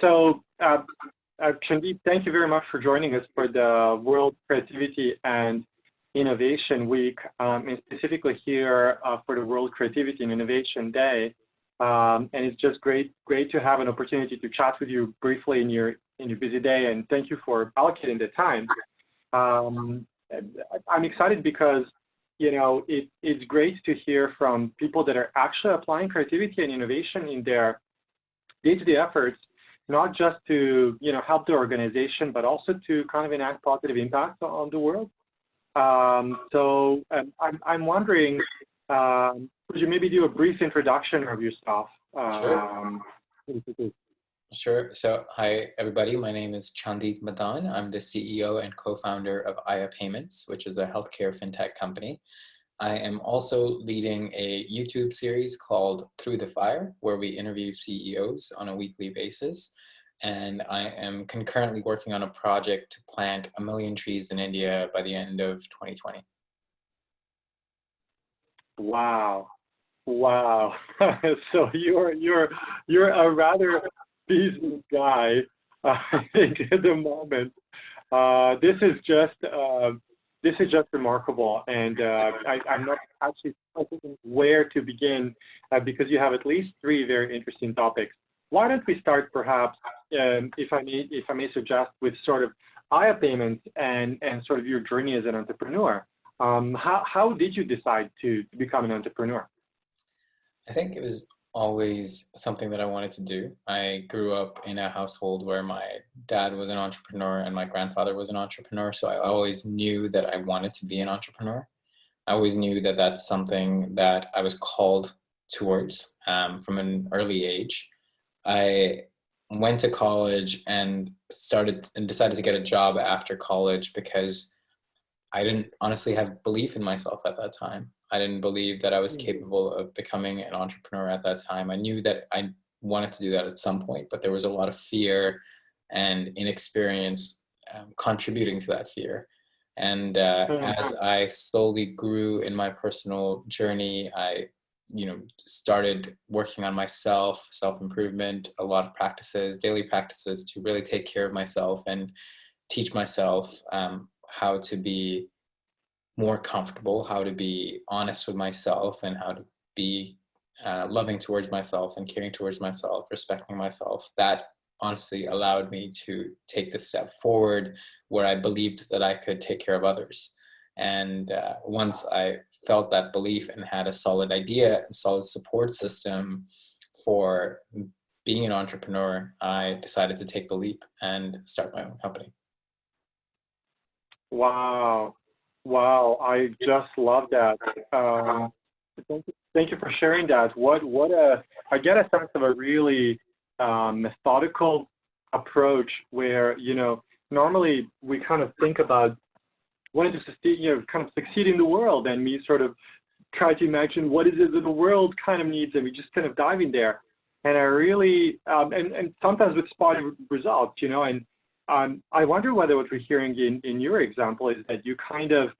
Chanddeep, thank you very much for joining us for the World Creativity and Innovation Week, and specifically here for the World Creativity and Innovation Day. And it's just great to have an opportunity to chat with you briefly in your busy day. And thank you for allocating the time. I'm excited because it's great to hear from people that are actually applying creativity and innovation in their day-to-day efforts, not just to help the organization, but also to kind of enact positive impact on the world. So I'm wondering, could you maybe do a brief introduction of yourself? Sure. Sure. So hi, everybody. My name is Chanddeep Madaan. I'm the CEO and co-founder of Aya Payments, which is a healthcare fintech company. I am also leading a YouTube series called Through the Fire, where we interview CEOs on a weekly basis. And I am concurrently working on a project to plant 1 million trees in India by the end of 2020. Wow. So you're a rather busy guy, I think, at the moment. This is just remarkable, and I'm not actually certain where to begin because you have at least 3 very interesting topics. Why don't we start, perhaps, if I may suggest, with sort of Aya Payments and sort of your journey as an entrepreneur. How did you decide to become an entrepreneur? I think it was always something that I wanted to do. I grew up in a household where my dad was an entrepreneur and my grandfather was an entrepreneur. So I always knew that I wanted to be an entrepreneur. I always knew that that's something that I was called towards from an early age. I went to college and decided to get a job after college because I didn't honestly have belief in myself at that time. I didn't believe that I was capable of becoming an entrepreneur at that time. I knew that I wanted to do that at some point, but there was a lot of fear and inexperience contributing to that fear. And as I slowly grew in my personal journey, I started working on myself, self-improvement, a lot of practices, daily practices to really take care of myself and teach myself how to be more comfortable, how to be honest with myself, and how to be loving towards myself and caring towards myself, respecting myself. That honestly allowed me to take the step forward where I believed that I could take care of others. And once I felt that belief and had a solid idea, a solid support system for being an entrepreneur, I decided to take the leap and start my own company. Wow, I just love that. Thank you for sharing that. I get a sense of a really methodical approach where, normally we kind of think about wanting to succeed in the world, and we sort of try to imagine what is it that the world kind of needs, and we just kind of dive in there. And I really, and sometimes with spotty results, and I wonder whether what we're hearing in your example is that you kind of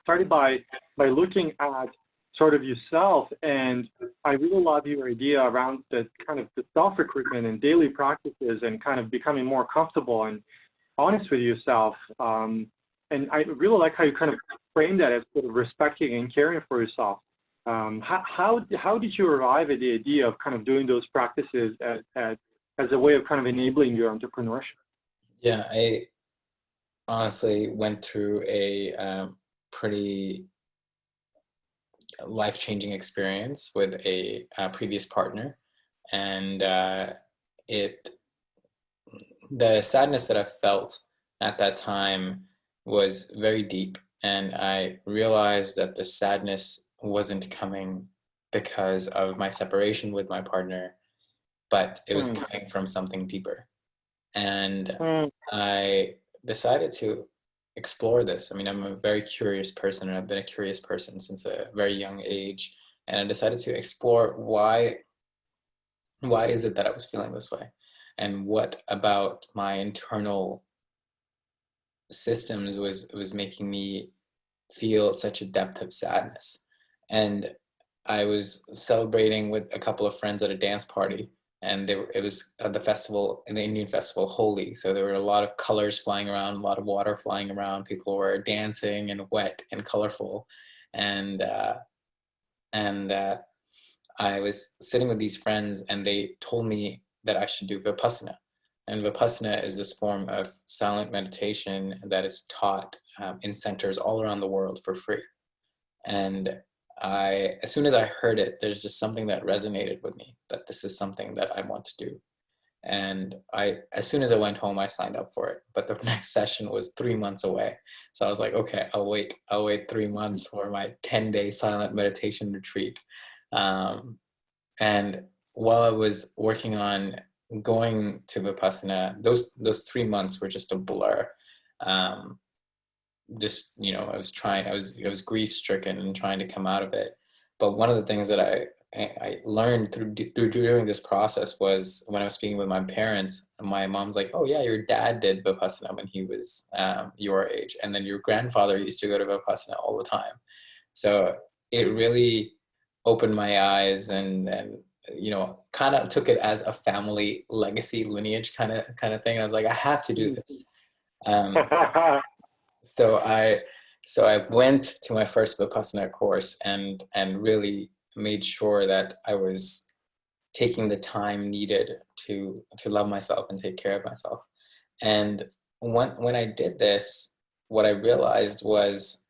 started by looking at sort of yourself, and I really love your idea around the kind of the self-recruitment and daily practices and kind of becoming more comfortable and honest with yourself. And I really like how you kind of frame that as sort of respecting and caring for yourself. How did you arrive at the idea of kind of doing those practices as a way of kind of enabling your entrepreneurship? Yeah, I honestly went through a pretty life-changing experience with a previous partner, and the sadness that I felt at that time was very deep, and I realized that the sadness wasn't coming because of my separation with my partner, but it was coming from something deeper. And I decided to explore this. I mean, I'm a very curious person, and I've been a curious person since a very young age. And I decided to explore why is it that I was feeling this way? And what about my internal systems was making me feel such a depth of sadness? And I was celebrating with a couple of friends at a dance party, and it was the festival, in the Indian festival, Holi. So there were a lot of colors flying around, a lot of water flying around. People were dancing and wet and colorful, and and I was sitting with these friends, and they told me that I should do Vipassana. And Vipassana is this form of silent meditation that is taught in centers all around the world for free. And as soon as I heard it, there's just something that resonated with me, that this is something that I want to do. And as soon as I went home, I signed up for it. But the next session was 3 months away. So I was like, okay, I'll wait 3 months for my 10-day silent meditation retreat. And while I was working on going to Vipassana, those 3 months were just a blur. Just, I was grief stricken and trying to come out of it. But one of the things that I learned through doing this process was when I was speaking with my parents, my mom's like, oh yeah, your dad did Vipassana when he was your age. And then your grandfather used to go to Vipassana all the time. So it really opened my eyes and kind of took it as a family legacy lineage kind of thing. I was like, I have to do this. So I went to my first Vipassana course and really made sure that I was taking the time needed to love myself and take care of myself. And when I did this, what I realized was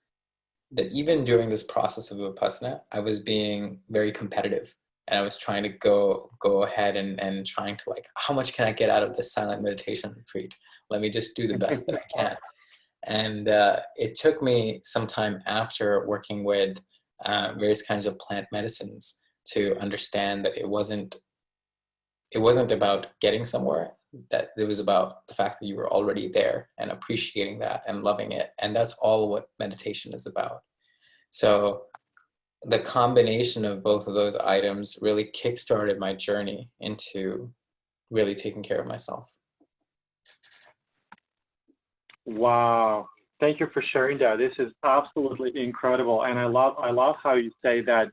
that even during this process of Vipassana, I was being very competitive. And I was trying to go ahead and trying to, like, how much can I get out of this silent meditation retreat? Let me just do the best that I can. And it took me some time after working with various kinds of plant medicines to understand that it wasn't about getting somewhere, that it was about the fact that you were already there and appreciating that and loving it. And that's all what meditation is about. So the combination of both of those items really kickstarted my journey into really taking care of myself. Wow. Thank you for sharing that. This is absolutely incredible. And I love how you say that,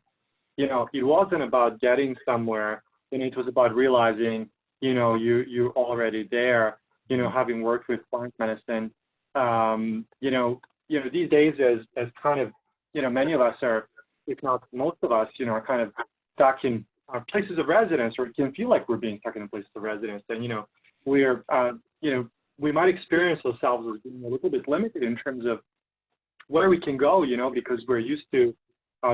it wasn't about getting somewhere, and it was about realizing, you're already there, having worked with plant medicine. These days as kind of, many of us are, if not most of us, are kind of stuck in our places of residence, or it can feel like we're being stuck in places of residence. And, we're, we might experience ourselves as being a little bit limited in terms of where we can go, because we're used to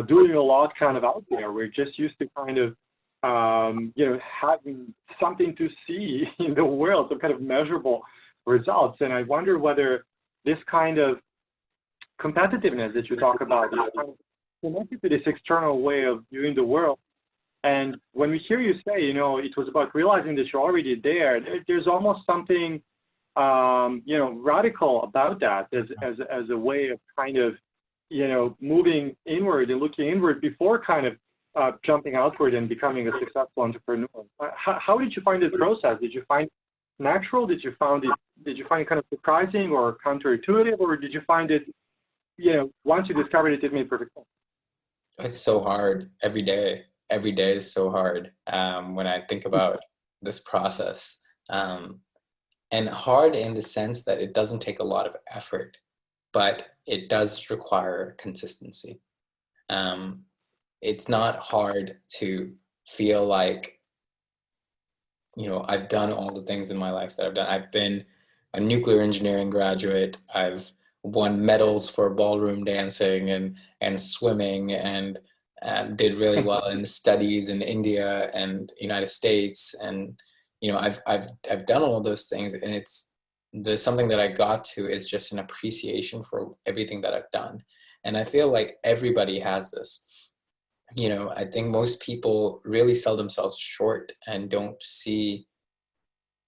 doing a lot kind of out there. We're just used to kind of, having something to see in the world, some kind of measurable results. And I wonder whether this kind of competitiveness that you talk about is kind of connected to this external way of viewing the world. And when we hear you say, it was about realizing that you're already there, there's almost something radical about that as a way of kind of, moving inward and looking inward before kind of jumping outward and becoming a successful entrepreneur. How did you find the process? Did you find it natural? Did you find it kind of surprising or counterintuitive, or did you find it, once you discovered it, it made perfect sense? It's so hard every day. Every day is so hard when I think about this process. And hard in the sense that it doesn't take a lot of effort, but it does require consistency. It's not hard to feel like, I've done all the things in my life that I've done. I've been a nuclear engineering graduate. I've won medals for ballroom dancing and swimming, and did really well in studies in India and United States. And I've done all of those things, and there's something that I got to is just an appreciation for everything that I've done. And I feel like everybody has this. I think most people really sell themselves short and don't see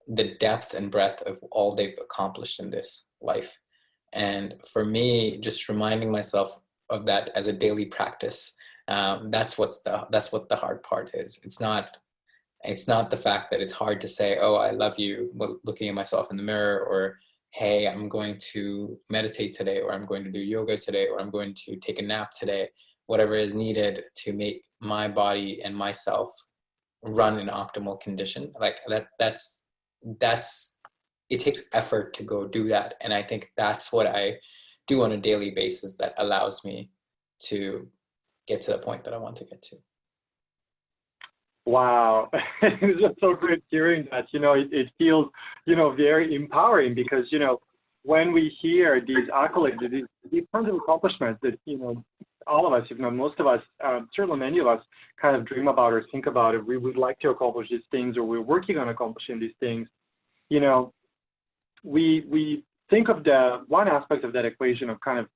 the depth and breadth of all they've accomplished in this life. And for me, just reminding myself of that as a daily practice, that's what the hard part is. It's not the fact that it's hard to say, oh, I love you, looking at myself in the mirror, or, hey, I'm going to meditate today, or I'm going to do yoga today, or I'm going to take a nap today, whatever is needed to make my body and myself run in optimal condition. Like that's it takes effort to go do that. And I think that's what I do on a daily basis that allows me to get to the point that I want to get to. Wow. It's just so great hearing that. It feels, very empowering because, when we hear these accolades, these kinds of accomplishments that, all of us, if not most of us, certainly many of us kind of dream about or think about if we would like to accomplish these things or we're working on accomplishing these things, we think of the one aspect of that equation of kind of,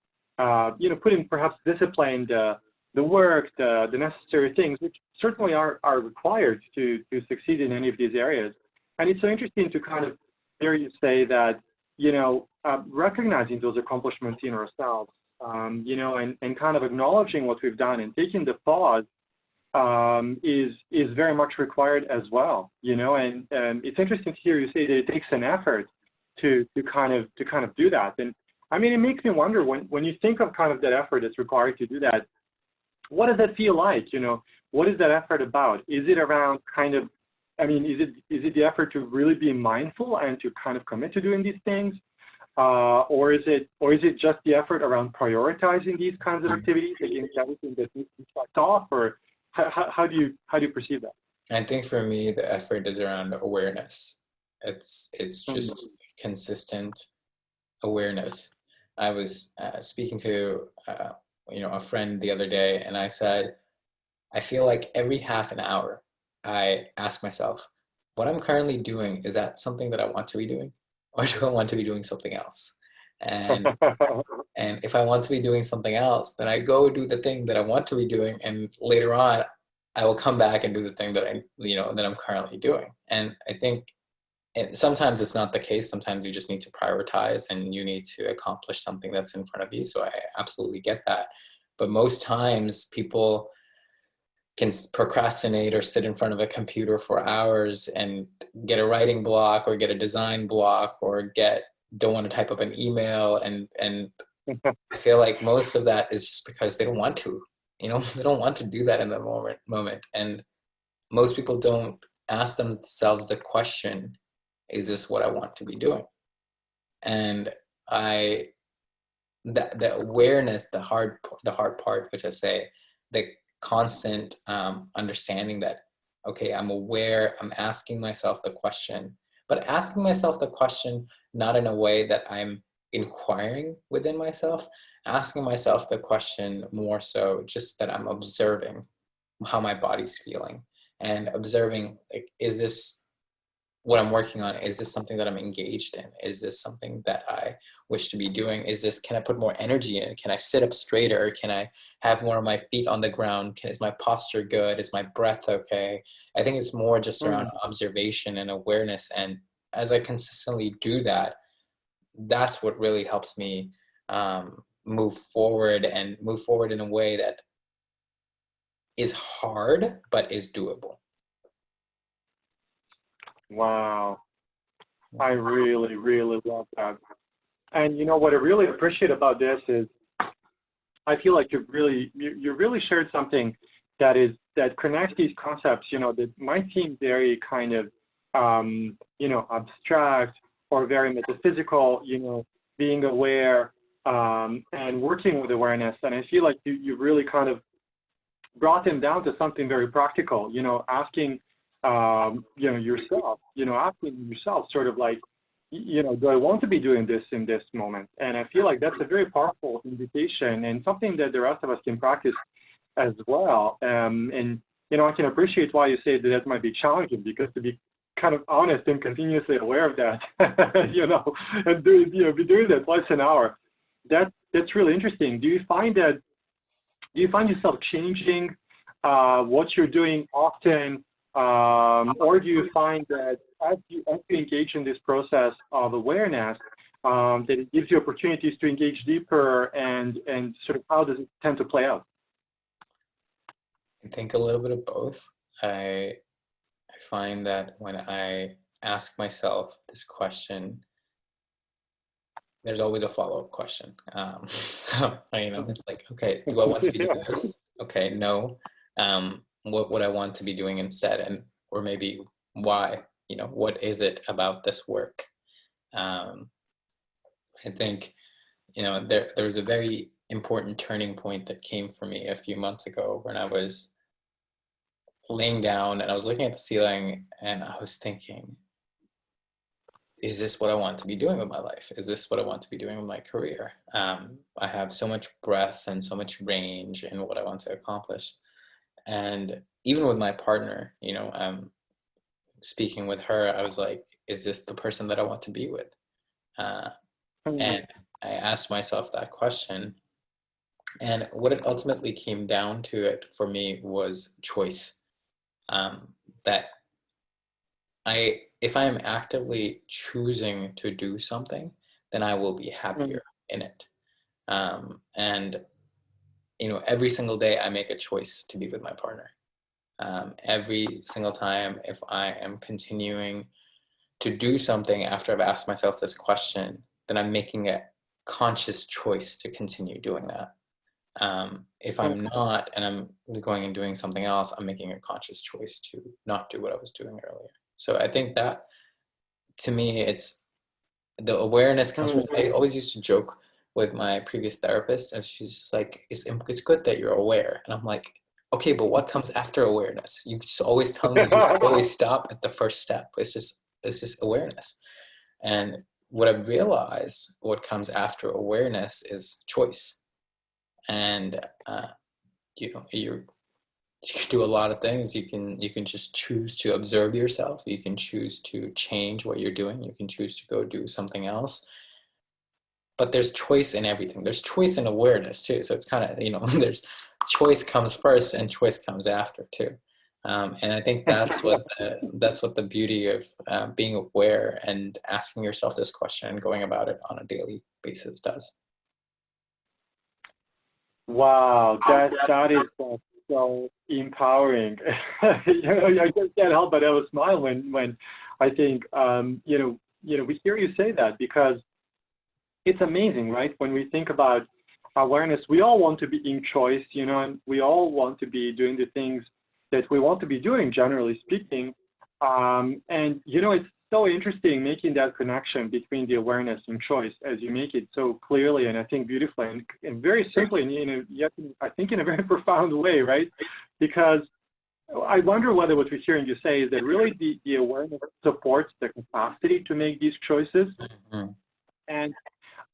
putting perhaps discipline, the work, the necessary things, which certainly are required to succeed in any of these areas. And it's so interesting to kind of hear you say that, recognizing those accomplishments in ourselves, and kind of acknowledging what we've done and taking the pause is very much required as well, and it's interesting to hear you say that it takes an effort to kind of do that. And I mean, it makes me wonder when you think of kind of that effort that's required to do that, what does that feel like? What is that effort about? Is it around kind of, I mean, is it the effort to really be mindful and to kind of commit to doing these things? Or is it just the effort around prioritizing these kinds of activities against everything that needs to be checked off? Or how do you perceive that? I think for me, the effort is around awareness. It's just consistent awareness. I was speaking to a friend the other day, and I said, I feel like every half an hour, I ask myself, what I'm currently doing, is that something that I want to be doing? Or do I want to be doing something else? And if I want to be doing something else, then I go do the thing that I want to be doing, and later on, I will come back and do the thing that I'm currently doing. And I think sometimes it's not the case. Sometimes you just need to prioritize and you need to accomplish something that's in front of you. So I absolutely get that. But most times people can procrastinate or sit in front of a computer for hours and get a writing block or get a design block or don't want to type up an email. And I feel like most of that is just because they don't want to, they don't want to do that in the moment. And most people don't ask themselves the question, is this what I want to be doing? And the awareness, the hard part, which I say, the constant understanding that, okay, I'm aware, I'm asking myself the question, but asking myself the question not in a way that I'm inquiring within myself, asking myself the question more so just that I'm observing how my body's feeling and observing, like, is this what I'm working on? Is this something that I'm engaged in? Is this something that I wish to be doing? Can I put more energy in? Can I sit up straighter? Can I have more of my feet on the ground? Is my posture good? Is my breath okay? I think it's more just around observation and awareness. And as I consistently do that, that's what really helps me move forward in a way that is hard, but is doable. Wow. I really, really love that. And what I really appreciate about this is I feel like you really shared something that connects these concepts, that might seem very kind of, abstract or very metaphysical, being aware and working with awareness. And I feel like you really kind of brought them down to something very practical, asking yourself, asking yourself sort of like, do I want to be doing this in this moment? And I feel like that's a very powerful invitation and something that the rest of us can practice as well. And I can appreciate why you say that might be challenging, because to be kind of honest and continuously aware of that, and be doing that twice an hour, that's really interesting. Do you find yourself changing what you're doing often? Or do you find that as you engage in this process of awareness, that it gives you opportunities to engage deeper, and sort of how does it tend to play out? I think a little bit of both. I find that when I ask myself this question, there's always a follow-up question. So it's like, okay, do I want to be doing this? Okay, no. What would I want to be doing instead? And or maybe why, what is it about this work? I think, there was a very important turning point that came for me a few months ago when I was laying down and I was looking at the ceiling and I was thinking, is this what I want to be doing with my life? Is this what I want to be doing with my career? I have so much breadth and so much range in what I want to accomplish. And even with my partner, speaking with her, I was like, is this the person that I want to be with? And I asked myself that question. And what it ultimately came down to it for me was choice. That if I am actively choosing to do something, then I will be happier in it. And every single day I make a choice to be with my partner. Every single time, if I am continuing to do something after I've asked myself this question, then I'm making a conscious choice to continue doing that. If I'm not, and I'm going and doing something else, I'm making a conscious choice to not do what I was doing earlier. So I think that, to me, it's the awareness comes from. I always used to joke with my previous therapist, and she's just like, it's good that you're aware. And I'm like, okay, but what comes after awareness? You just always tell me you always stop at the first step. It's just awareness. And what I've realized, what comes after awareness is choice. And you can do a lot of things. You can just choose to observe yourself. You can choose to change what you're doing. You can choose to go do something else. But there's choice in everything. There's choice in awareness too. So it's kind of, there's choice comes first and choice comes after too. And I think that's what the beauty of being aware and asking yourself this question and going about it on a daily basis does. Wow, that is so empowering. I just can't help but have a smile when I think we hear you say that, because it's amazing, right? When we think about awareness, we all want to be in choice, and we all want to be doing the things that we want to be doing, generally speaking. And it's so interesting making that connection between the awareness and choice, as you make it so clearly and I think beautifully and very simply, and yet I think in a very profound way, right? Because I wonder whether what we're hearing you say is that really the awareness supports the capacity to make these choices. Mm-hmm. And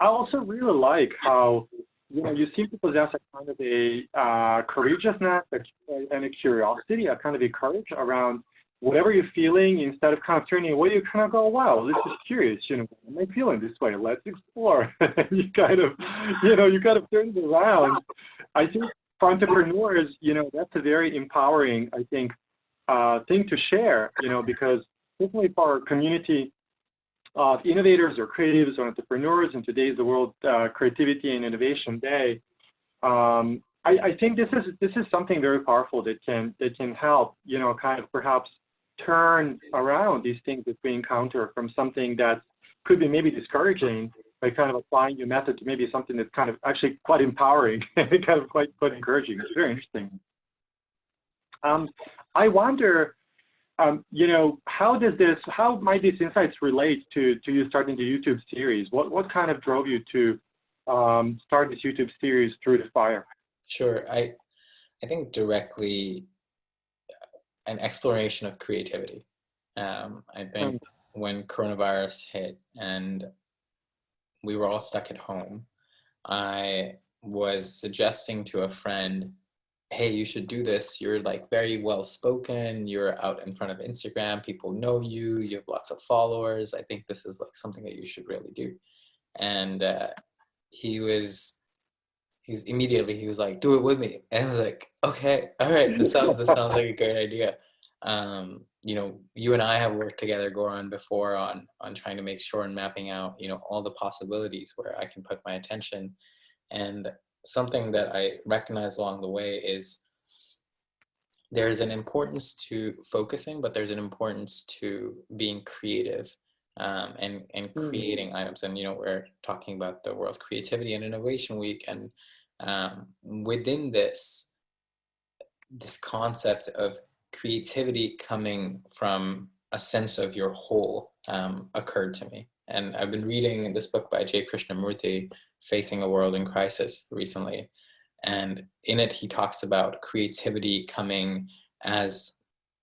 I also really like how you seem to possess a kind of a courageousness and a curiosity, a kind of a courage around whatever you're feeling. Instead of kind of turning away, you kind of go, wow, this is curious, why am I feeling this way? Let's explore. you kind of turn it around. I think for entrepreneurs, that's a very empowering, I think, thing to share, because certainly for our community of innovators or creatives or entrepreneurs, and today's the World Creativity and Innovation Day, I think this is something very powerful that can help, kind of perhaps turn around these things that we encounter from something that could be maybe discouraging, by kind of applying your method to maybe something that's kind of actually quite empowering and kind of quite encouraging. It's very interesting. I wonder, how might these insights relate to you starting the YouTube series? What kind of drove you to start this YouTube series, Through the Fire? Sure. I think directly an exploration of creativity. I think when coronavirus hit and we were all stuck at home, I was suggesting to a friend, hey, you should do this. You're like very well spoken. You're out in front of Instagram. People know you. You have lots of followers. I think this is like something that you should really do. And he was like, do it with me. And I was like, okay, all right. This sounds like a great idea. You and I have worked together, Goran, before on trying to make sure and mapping out, all the possibilities where I can put my attention. And something that I recognize along the way is there's an importance to focusing, but there's an importance to being creative and creating items. And, we're talking about the World Creativity and Innovation Week. And within this concept of creativity coming from a sense of your whole occurred to me. And I've been reading this book by J. Krishnamurti, Facing a World in Crisis, recently. And in it, he talks about creativity coming as,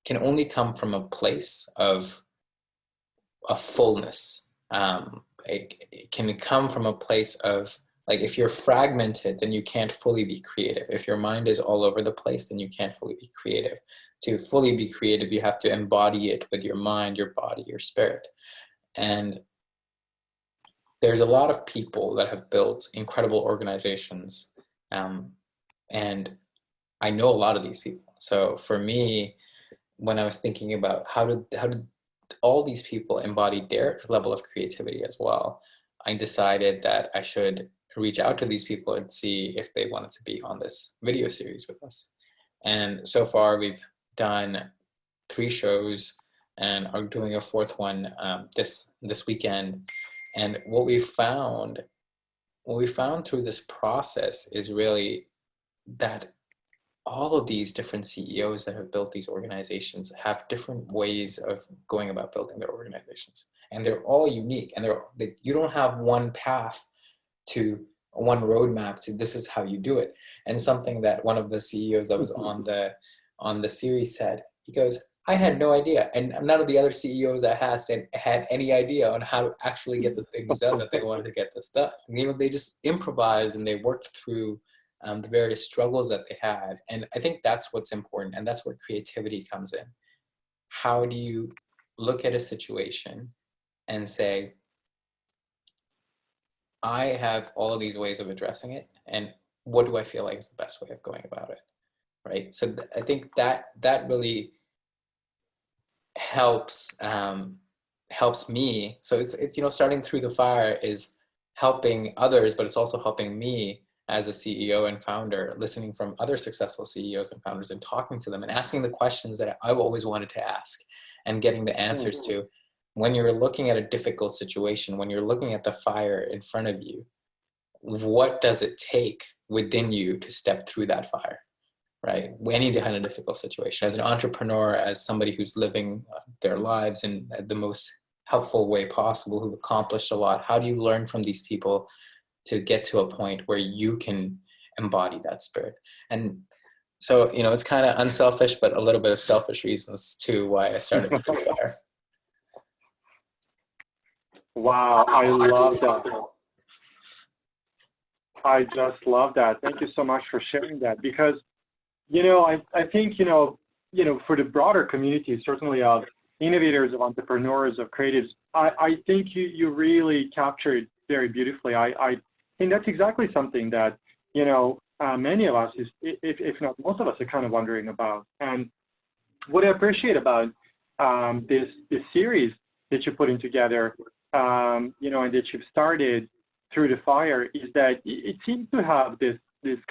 can only come from a place of a fullness. It can come from a place of, like, if you're fragmented, then you can't fully be creative. If your mind is all over the place, then you can't fully be creative. To fully be creative, you have to embody it with your mind, your body, your spirit. And there's a lot of people that have built incredible organizations. And I know a lot of these people. So for me, when I was thinking about how did all these people embody their level of creativity as well, I decided that I should reach out to these people and see if they wanted to be on this video series with us. And so far we've done 3 shows and are doing a 4th one this weekend. And what we found through this process is really that all of these different CEOs that have built these organizations have different ways of going about building their organizations, and they're all unique. And you don't have one path to one roadmap to this is how you do it. And something that one of the CEOs that was on the series said, he goes, I had no idea, and none of the other CEOs that had any idea on how to actually get the things done that they wanted to get this done. They just improvised and they worked through the various struggles that they had. And I think that's what's important, and that's where creativity comes in. How do you look at a situation and say, I have all of these ways of addressing it, and what do I feel like is the best way of going about it, right? So I think that really helps me. So it's starting through the fire is helping others, but it's also helping me as a CEO and founder, listening from other successful CEOs and founders and talking to them and asking the questions that I've always wanted to ask and getting the answers to. When you're looking at a difficult situation, when you're looking at the fire in front of you, what does it take within you to step through that fire, right? Any kind of difficult situation. As an entrepreneur, as somebody who's living their lives in the most helpful way possible, who've accomplished a lot, how do you learn from these people to get to a point where you can embody that spirit? And so, it's kind of unselfish, but a little bit of selfish reasons too why I started Through the Fire. Wow, I love that. I just love that. Thank you so much for sharing that, because, I think, for the broader community, certainly of innovators, of entrepreneurs, of creatives, I think you really captured very beautifully. I think that's exactly something that, many of us, if not most of us, are kind of wondering about. And what I appreciate about this series that you're putting together, and that you've started Through the Fire, is that it seems to have this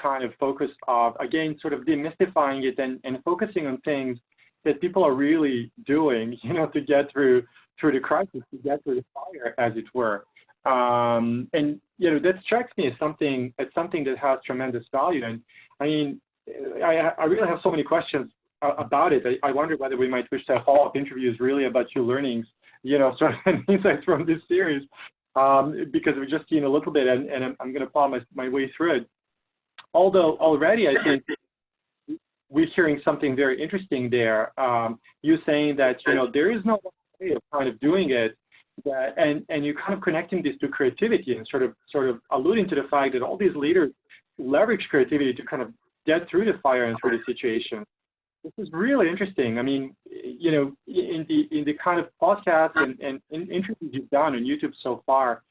kind of focus of, again, sort of demystifying it and focusing on things that people are really doing, to get through the crisis, to get through the fire, as it were. And that strikes me as something that has tremendous value. And I mean, I really have so many questions about it. I wonder whether we might wish to have follow-up interviews really about your learnings, sort of insights from this series, because we've just seen a little bit, and I'm going to plow my way through it. Although already I think we're hearing something very interesting there. You saying that there is no way of kind of doing it, and you're kind of connecting this to creativity and sort of alluding to the fact that all these leaders leverage creativity to kind of get through the fire and through the situation. This is really interesting. I mean, in the kind of podcasts and interviews you've done on YouTube so far,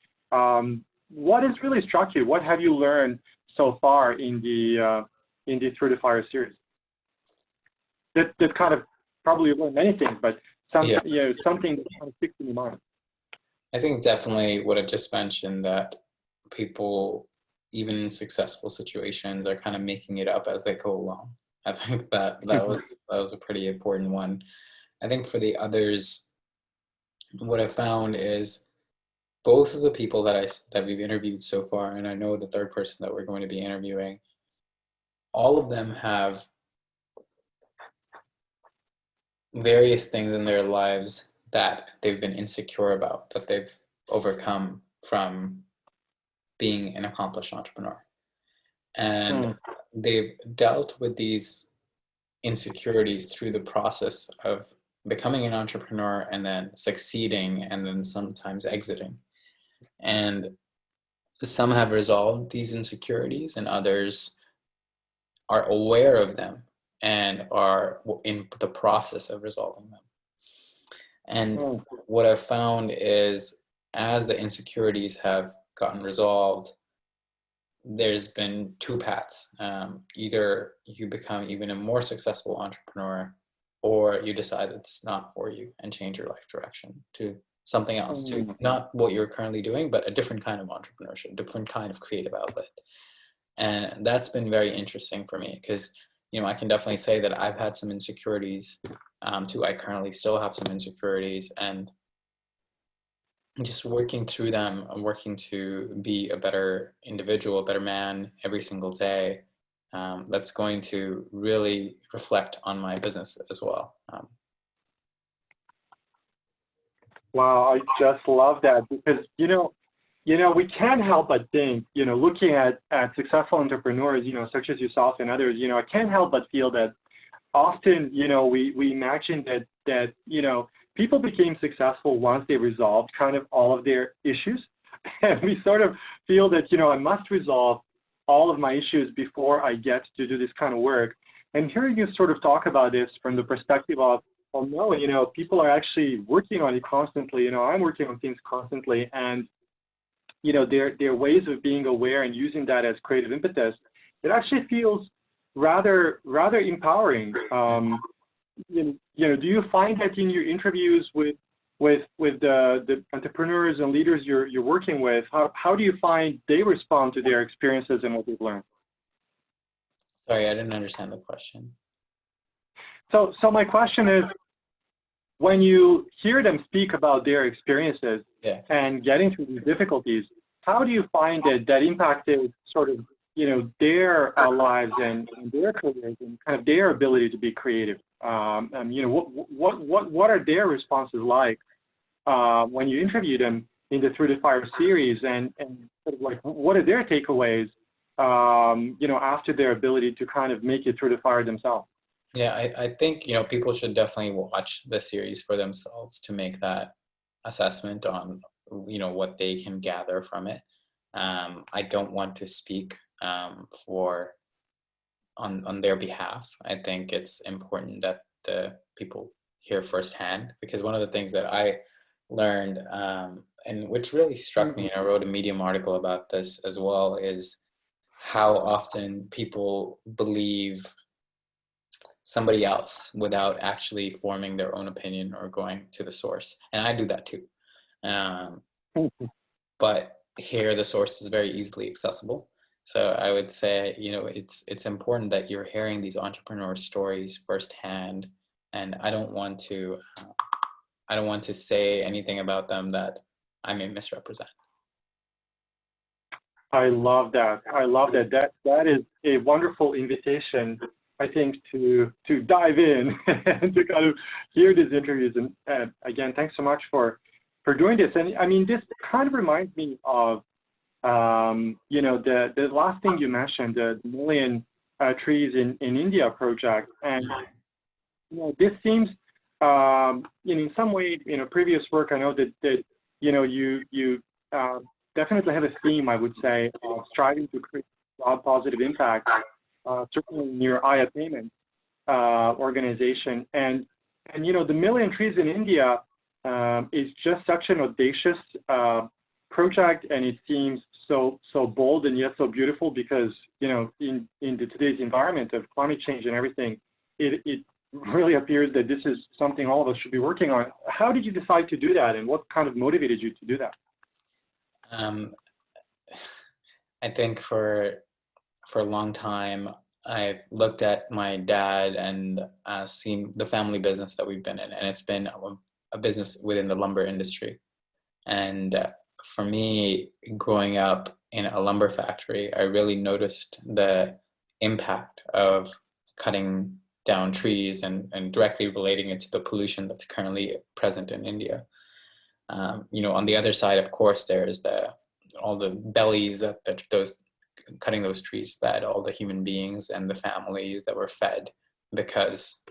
what has really struck you? What have you learned so far in the Through the Fire series? That kind of probably learned many things, but something that kind of sticks in your mind. I think definitely what I just mentioned, that people, even in successful situations, are kind of making it up as they go along. I think that was a pretty important one. I think for the others, what I found is both of the people that we've interviewed so far, and I know the third person that we're going to be interviewing, all of them have various things in their lives that they've been insecure about, that they've overcome from being an accomplished entrepreneur. And Hmm. they've dealt with these insecurities through the process of becoming an entrepreneur and then succeeding and then sometimes exiting. And some have resolved these insecurities and others are aware of them and are in the process of resolving them. And Hmm. what I've found is as the insecurities have gotten resolved, there's been two paths. Either you become even a more successful entrepreneur, or you decide that it's not for you and change your life direction to something else, to Hmm. not what you're currently doing, but a different kind of entrepreneurship, different kind of creative outlet. And that's been very interesting for me because, I can definitely say that I've had some insecurities too. I currently still have some insecurities, and just working through them and working to be a better individual, a better man every single day. That's going to really reflect on my business as well. Wow, I just love that because we can't help but think, looking at successful entrepreneurs, such as yourself and others, I can't help but feel that often, we imagine that people became successful once they resolved kind of all of their issues, and we sort of feel that I must resolve all of my issues before I get to do this kind of work. And hearing you sort of talk about this from the perspective of, well, no, people are actually working on it constantly. I'm working on things constantly, and there are ways of being aware and using that as creative impetus. It actually feels rather empowering. Do you find that in your interviews with the entrepreneurs and leaders you're working with, how do you find they respond to their experiences and what they've learned? Sorry, I didn't understand the question. So my question is, when you hear them speak about their experiences Yeah. and getting through these difficulties, how do you find that impacted sort of their lives and their careers and kind of their ability to be creative? What are their responses like when you interview them in the Through the Fire series, and sort of like what are their takeaways? After their ability to kind of make it through the fire themselves. Yeah, I think, people should definitely watch the series for themselves to make that assessment on, what they can gather from it. I don't want to speak for on their behalf. I think it's important that the people hear firsthand, because one of the things that I learned, and which really struck me, and I wrote a Medium article about this as well, is how often people believe somebody else without actually forming their own opinion or going to the source. And I do that too. Um, but here the source is very easily accessible. So I would say, it's important that you're hearing these entrepreneur stories firsthand. And I don't want to say anything about them that I may misrepresent. I love that. I love that. That is a wonderful invitation, I think, to dive in and to kind of hear these interviews. And again, thanks so much for doing this. And I mean, this kind of reminds me of the last thing you mentioned, the million trees in India project. And this seems in some way, previous work, I know that you definitely have a theme, I would say, of striving to create broad positive impact, certainly in your IA Payment organization. And the Million Trees in India is just such an audacious project, and it seems so bold and yet so beautiful, because in today's environment of climate change and everything, it really appears that this is something all of us should be working on. How did you decide to do that, and what kind of motivated you to do that? I think for a long time, I've looked at my dad and seen the family business that we've been in, and it's been a business within the lumber industry. And for me, growing up in a lumber factory, I really noticed the impact of cutting down trees and directly relating it to the pollution that's currently present in India. On the other side, of course, there's all the bellies that those cutting those trees fed, all the human beings and the families that were fed because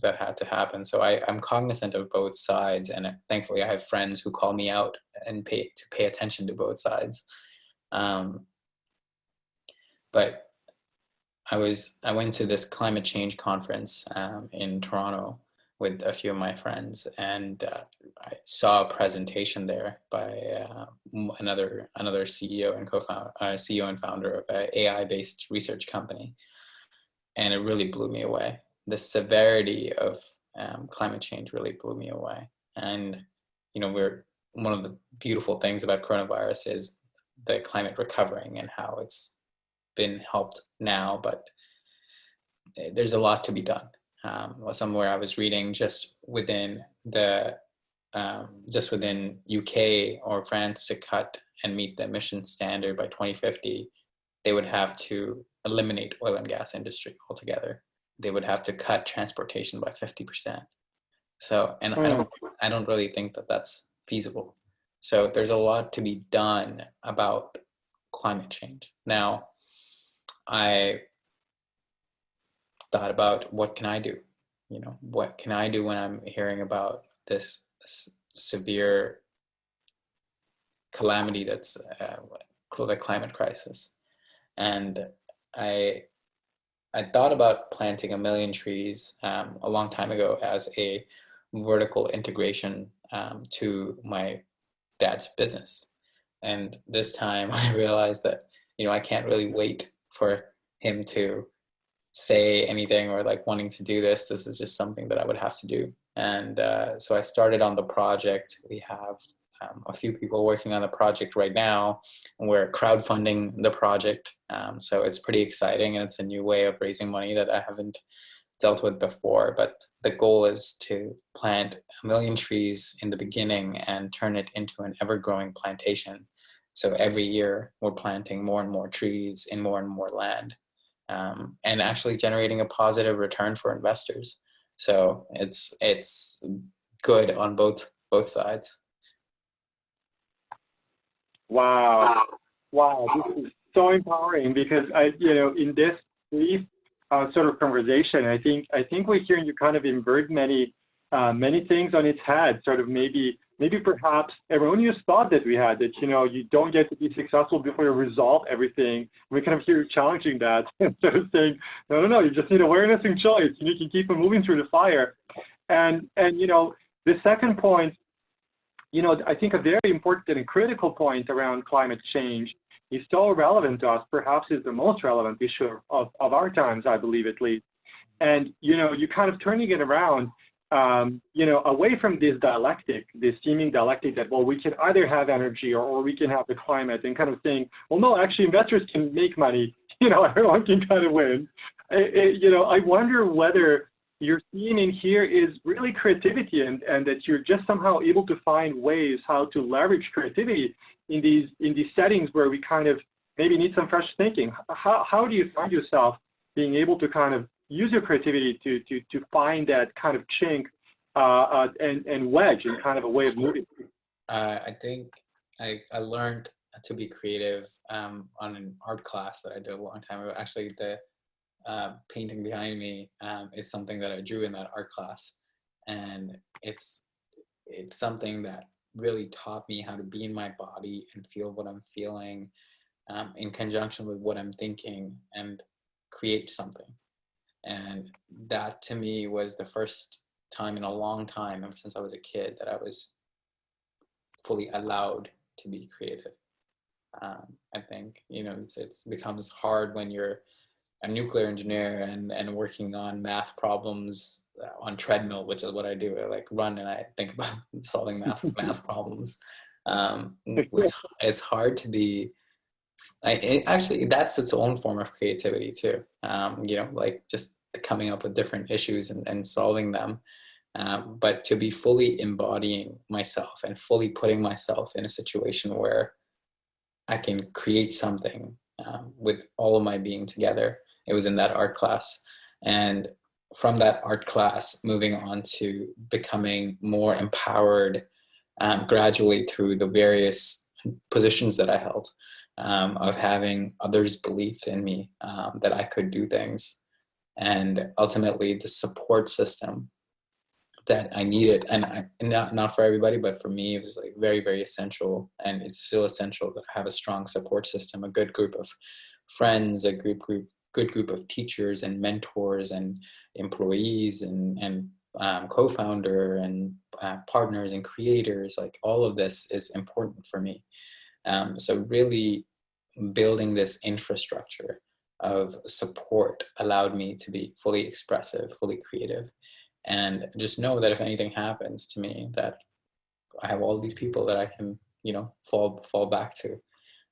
that had to happen. So I'm cognizant of both sides, and thankfully I have friends who call me out and pay attention to both sides. But I went to this climate change conference in Toronto with a few of my friends, and I saw a presentation there by another CEO and CEO and founder of an AI-based research company, and it really blew me away. The severity of climate change really blew me away. And one of the beautiful things about coronavirus is the climate recovering and how it's been helped now, but there's a lot to be done. Somewhere I was reading just within UK or France to cut and meet the emission standard by 2050, they would have to eliminate oil and gas industry altogether. They would have to cut transportation by 50%. So, and I don't really think that that's feasible. So there's a lot to be done about climate change. Now, I thought about what can I do? What can I do when I'm hearing about this severe calamity that's called the climate crisis? And I thought about planting 1 million trees a long time ago as a vertical integration to my dad's business. And this time I realized that, I can't really wait for him to say anything or like wanting to do this. This is just something that I would have to do. And so I started on the project. We have a few people working on the project right now, and we're crowdfunding the project. So it's pretty exciting, and it's a new way of raising money that I haven't dealt with before. But the goal is to plant 1 million trees in the beginning and turn it into an ever-growing plantation. So every year we're planting more and more trees in more and more land, and actually generating a positive return for investors. So it's good on both sides. Wow. This is so empowering because in this brief sort of conversation, I think we're hearing you kind of invert many things on its head, sort of maybe perhaps erroneous thought that we had that, you don't get to be successful before you resolve everything. We kind of hear you challenging that instead of saying, no, you just need awareness and choice, and you can keep on moving through the fire. And the second point, I think a very important and critical point around climate change is so relevant to us, perhaps is the most relevant issue of our times, I believe, at least. And, you're kind of turning it around, away from this dialectic, this seeming dialectic that, well, we can either have energy or we can have the climate, and kind of saying, well, no, actually investors can make money, everyone can kind of win. I wonder whether you're seeing in here is really creativity, and that you're just somehow able to find ways how to leverage creativity in these settings where we kind of maybe need some fresh thinking. How do you find yourself being able to kind of use your creativity to find that kind of chink and wedge in kind of a way of moving? I think I learned to be creative on an art class that I did a long time ago. Actually, the painting behind me is something that I drew in that art class, and it's something that really taught me how to be in my body and feel what I'm feeling in conjunction with what I'm thinking and create something. And that to me was the first time in a long time, ever since I was a kid, that I was fully allowed to be creative. I think, it becomes hard when you're a nuclear engineer and working on math problems on treadmill, which is what I do. I like run and I think about solving math problems. It's hard to be. Actually, that's its own form of creativity too. Like just coming up with different issues and solving them. But to be fully embodying myself and fully putting myself in a situation where I can create something with all of my being together. It was in that art class. And from that art class, moving on to becoming more empowered gradually through the various positions that I held, of having others' belief in me, that I could do things, and ultimately the support system that I needed. And not for everybody, but for me, it was like very, very essential. And it's still essential that I have a strong support system, a good group of friends, a good group of teachers and mentors and employees and co-founder and partners and creators. Like all of this is important for me. So really building this infrastructure of support allowed me to be fully expressive, fully creative, and just know that if anything happens to me, that I have all these people that I can, fall back to.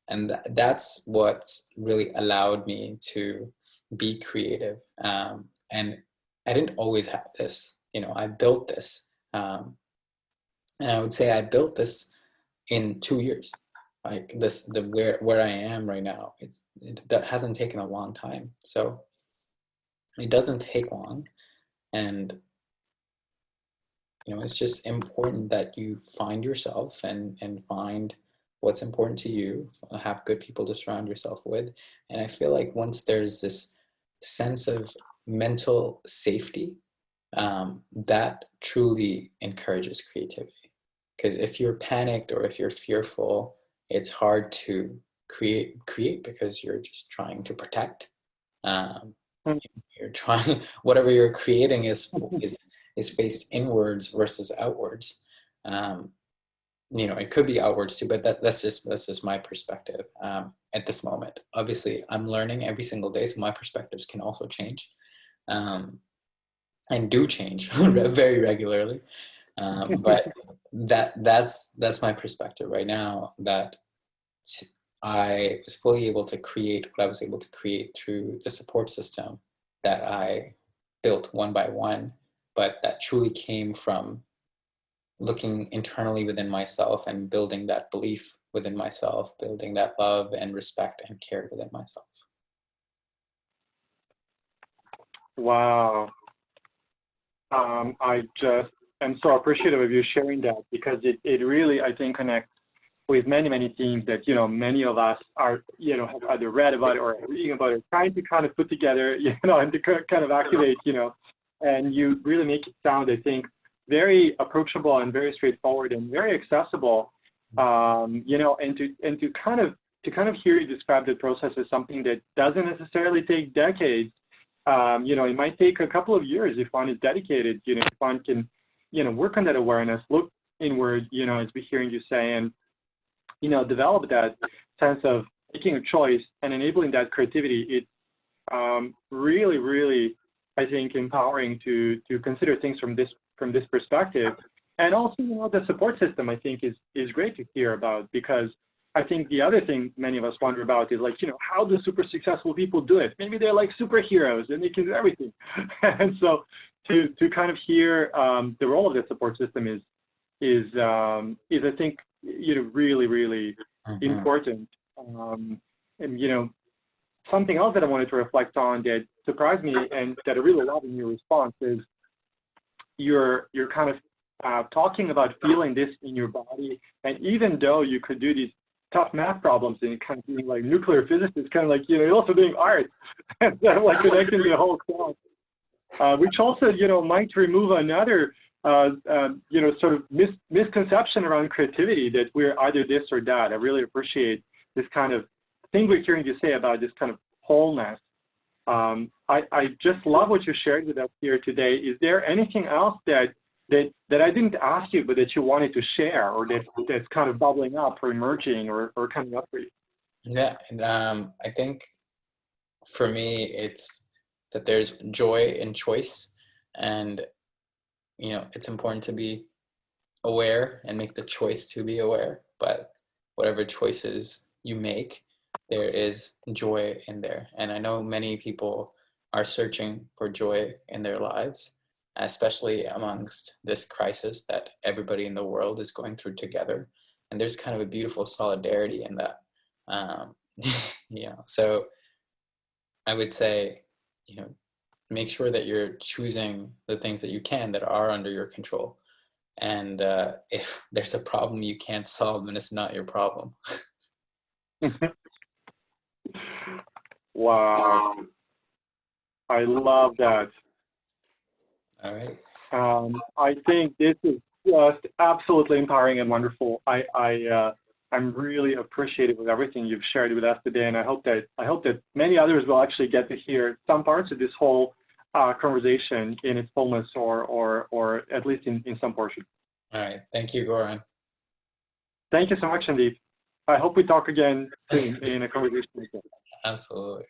And that's what's really allowed me to be creative. And I didn't always have this, I built this. And I would say I built this in 2 years. Like where I am right now, that hasn't taken a long time. So it doesn't take long. And it's just important that you find yourself and find what's important to you, have good people to surround yourself with. And I feel like once there's this sense of mental safety, that truly encourages creativity. Because if you're panicked or if you're fearful, it's hard to create because you're just trying to protect. You're trying, whatever you're creating is faced inwards versus outwards. It could be outwards too, but that's just my perspective at this moment. Obviously, I'm learning every single day, so my perspectives can also change, and do change very regularly. But that's my perspective right now. That I was fully able to create what I was able to create through the support system that I built one by one, but that truly came from looking internally within myself and building that belief within myself, building that love and respect and care within myself. Wow. I just am so appreciative of you sharing that, because it really, I think, connects with many, many themes that, many of us are, have either read about or reading about, or trying to kind of put together, and to kind of activate, and you really make it sound, I think, very approachable and very straightforward and very accessible, and to kind of hear you describe the process as something that doesn't necessarily take decades. It might take a couple of years if one is dedicated, if one can, work on that awareness, look inward, as we're hearing you say, and, develop that sense of making a choice and enabling that creativity. It's really, really, I think, empowering to consider things from this perspective. And also, the support system, I think, is great to hear about, because I think the other thing many of us wonder about is, like, how do super successful people do it? Maybe they're like superheroes and they can do everything. And so to kind of hear the role of the support system is I think, really, really important. And, something else that I wanted to reflect on that surprised me and that I really love in your response is you're kind of talking about feeling this in your body. And even though you could do these tough math problems and kind of being like nuclear physicists, kind of like, you're also doing art and like connecting the whole class, which also, might remove another, sort of misconception around creativity, that we're either this or that. I really appreciate this kind of thing we're hearing you say about this kind of wholeness. I just love what you shared with us here today. Is there anything else that I didn't ask you, but that you wanted to share, or that's kind of bubbling up or emerging or coming up for you? Yeah, and I think for me, it's that there's joy in choice, and it's important to be aware and make the choice to be aware. But whatever choices you make, there is joy in there. And I know many people are searching for joy in their lives, especially amongst this crisis that everybody in the world is going through together. And there's kind of a beautiful solidarity in that. So I would say, make sure that you're choosing the things that you can that are under your control. And if there's a problem you can't solve, then it's not your problem. Wow, I love that. All right. I think this is just absolutely empowering and wonderful. I'm really appreciative of everything you've shared with us today, and I hope that many others will actually get to hear some parts of this whole conversation in its fullness, or at least in some portion. All right. Thank you, Goran. Thank you so much, Chanddeep. I hope we talk again soon in a conversation. Absolutely.